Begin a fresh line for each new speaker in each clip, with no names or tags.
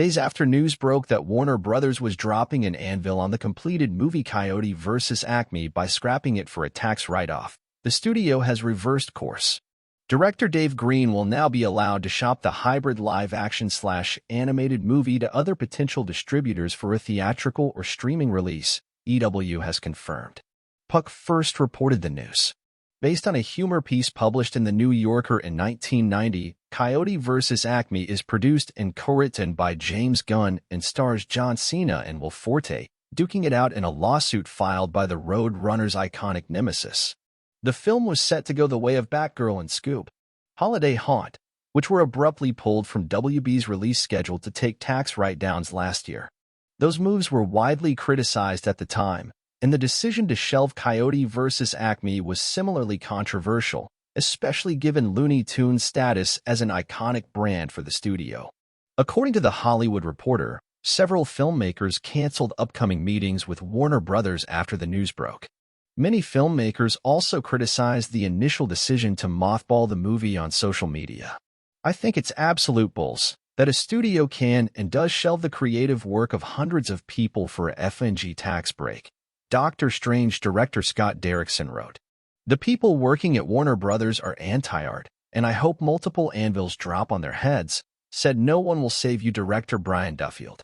Days after news broke that Warner Brothers was dropping an anvil on the completed movie Coyote vs. Acme by scrapping it for a tax write-off, the studio has reversed course. Director Dave Green will now be allowed to shop the hybrid live-action/animated movie to other potential distributors for a theatrical or streaming release, EW has confirmed. Puck first reported the news. Based on a humor piece published in The New Yorker in 1990, Coyote vs. Acme is produced and co-written by James Gunn and stars John Cena and Will Forte, duking it out in a lawsuit filed by the Road Runner's iconic nemesis. The film was set to go the way of Batgirl and Scoob, Holiday Haunt, which were abruptly pulled from WB's release schedule to take tax write-downs last year. Those moves were widely criticized at the time, and the decision to shelve Coyote vs. Acme was similarly controversial, especially given Looney Tunes' status as an iconic brand for the studio. According to The Hollywood Reporter, several filmmakers canceled upcoming meetings with Warner Brothers after the news broke. Many filmmakers also criticized the initial decision to mothball the movie on social media. "I think it's absolute bulls that a studio can and does shelve the creative work of hundreds of people for a FNG tax break," Doctor Strange director Scott Derrickson wrote. "The people working at Warner Brothers are anti-art, and I hope multiple anvils drop on their heads," said No One Will Save You director Brian Duffield.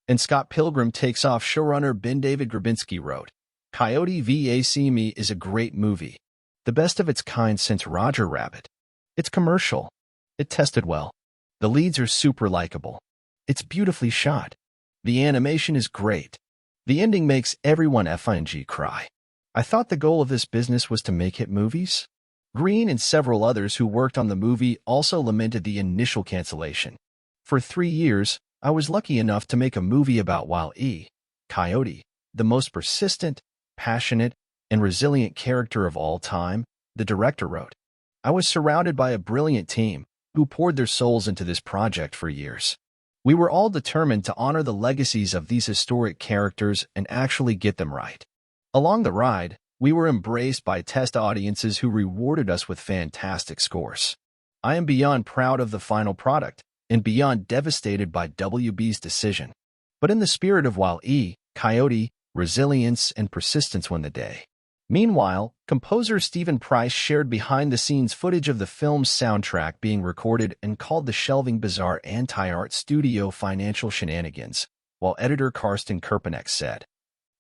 And Scott Pilgrim Takes Off showrunner Ben David Grabinski wrote, "Coyote vs. Me is a great movie, the best of its kind since Roger Rabbit. It's commercial. It tested well. The leads are super likable. It's beautifully shot. The animation is great. The ending makes everyone FNG cry. I thought the goal of this business was to make hit movies." Green and several others who worked on the movie also lamented the initial cancellation. "For 3 years, I was lucky enough to make a movie about Wile-E, Coyote, the most persistent, passionate, and resilient character of all time," the director wrote. "I was surrounded by a brilliant team who poured their souls into this project for years. We were all determined to honor the legacies of these historic characters and actually get them right. Along the ride, we were embraced by test audiences who rewarded us with fantastic scores. I am beyond proud of the final product and beyond devastated by WB's decision. But in the spirit of Wile-E, Coyote, resilience and persistence won the day." Meanwhile, composer Stephen Price shared behind-the-scenes footage of the film's soundtrack being recorded and called the shelving bizarre anti-art studio financial shenanigans, while editor Karsten Kerpenek said,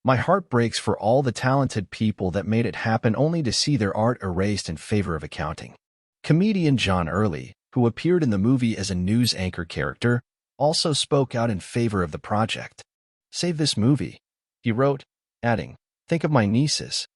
"My heart breaks for all the talented people that made it happen only to see their art erased in favor of accounting." Comedian John Early, who appeared in the movie as a news anchor character, also spoke out in favor of the project. "Save this movie," he wrote, adding, "Think of my nieces,